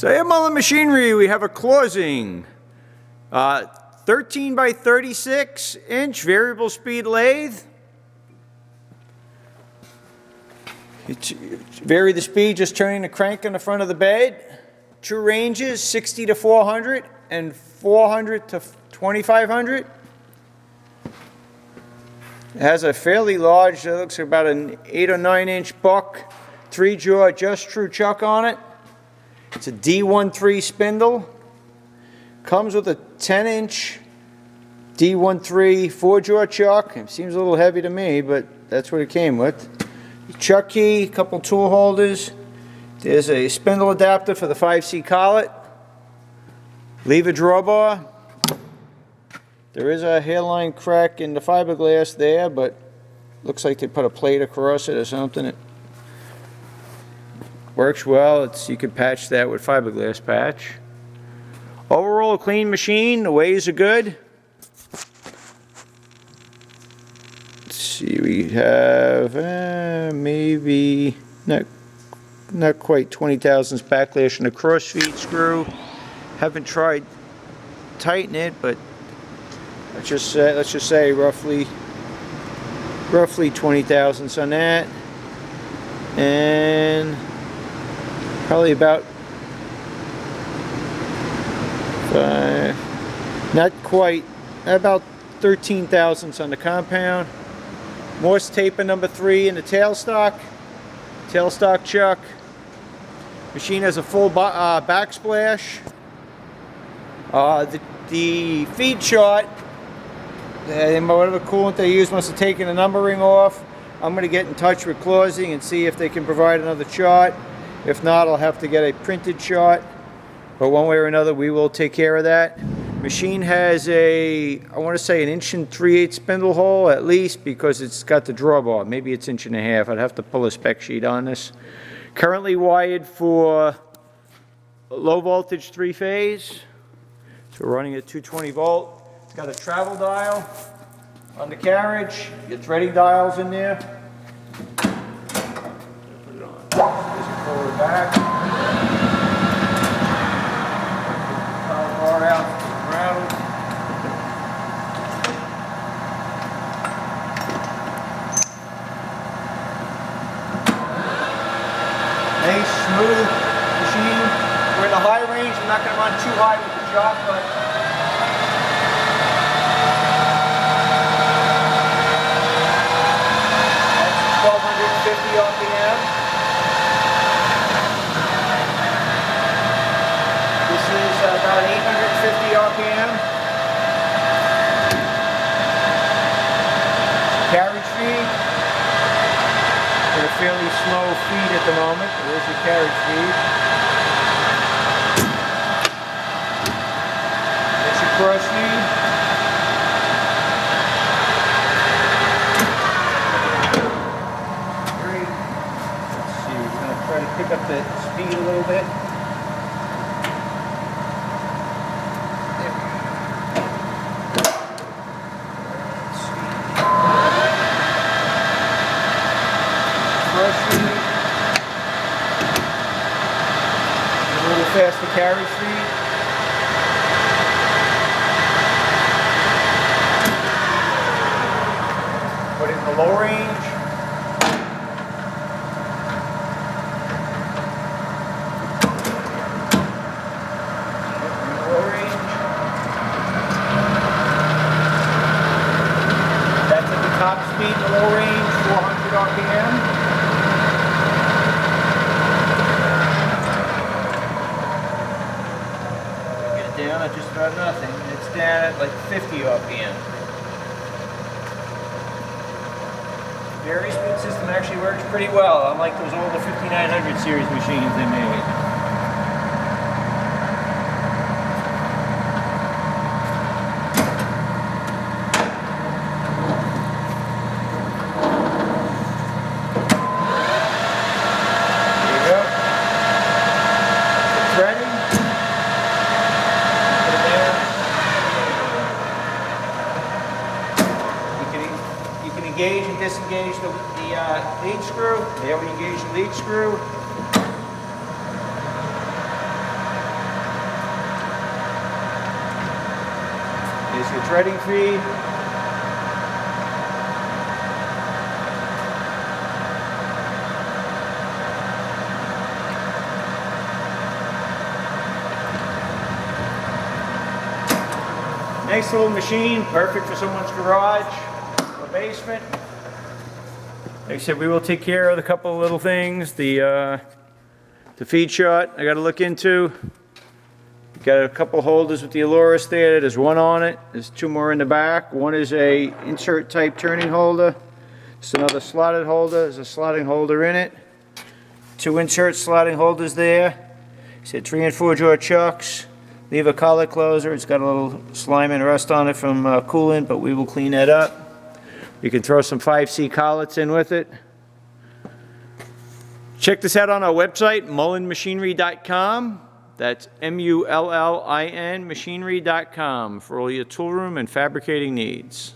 So at Mullin Machinery, we have a closing 13 by 36 inch variable speed lathe. Vary the speed just turning the crank on the front of the bed. Two ranges, 60 to 400 and 400 to 2500. It has a fairly large, it looks like about an 8 or 9 inch buck, 3-jaw just true chuck on it. It's a D13 spindle. Comes with a 10-inch D13 4-jaw chuck. It seems a little heavy to me, but that's what it came with. Chuck key, a couple tool holders. There's a spindle adapter for the 5C collet. Lever drawbar. There is a hairline crack in the fiberglass there, but looks like they put a plate across it or something. It works well. You can patch that with fiberglass patch. Overall, a clean machine. The ways are good. Let's see, we have maybe not quite 20 thousandths backlash in the cross feed screw. Haven't tried tighten it, but let's just say roughly 20 thousandths on that, and probably about not quite, about 13 thousandths on the compound. Morse taper number 3 in the tailstock chuck. Machine has a full backsplash. The feed shot, whatever coolant they use must have taken the numbering off. I'm going to get in touch with closing and see if they can provide another shot. If not, I'll have to get a printed shot. But one way or another, we will take care of that. Machine has I want to say an 1 3/8 spindle hole at least, because it's got the drawbar. Maybe it's 1.5 inches. I'd have to pull a spec sheet on this. Currently wired for low voltage 3-phase. So we're running at 220 volt. It's got a Trav-L-Dial on the carriage. Your threading dials in there. Put it on. Just forward back. Power bar out. Rattle. Nice, smooth machine. We're in the high range. I'm not going to run too high with the job, but that's 1250 RPM. This is about 850 RPM. Carriage feed. We're a fairly slow feed at the moment. There's your carriage feed. There's your cross feed. Great. Let's see, we're going to try to pick up the speed a little bit. A little faster carriage speed. Put it in the low range. Low range. That's at the top speed in the low range, 400 RPM. Down at just about nothing. It's down at like 50 RPM. Very-speed system actually works pretty well, unlike those older 5900 series machines they made. There you go. The threading. Engage and disengage the lead screw. There we engage the lead screw. your threading feed. Nice little machine, perfect for someone's garage or basement. Like I said, we will take care of a couple of little things. The feed shot I got to look into. Got a couple holders with the Aloris there. There's one on it. There's two more in the back. One is a insert type turning holder. It's another slotted holder. There's a slotting holder in it. Two insert slotting holders there. He said 3 and 4 drawer chucks. Leave a collet closer. It's got a little slime and rust on it from coolant, but we will clean that up. You can throw some 5C collets in with it. Check this out on our website, mullinmachinery.com. That's MULLIN machinery.com for all your tool room and fabricating needs.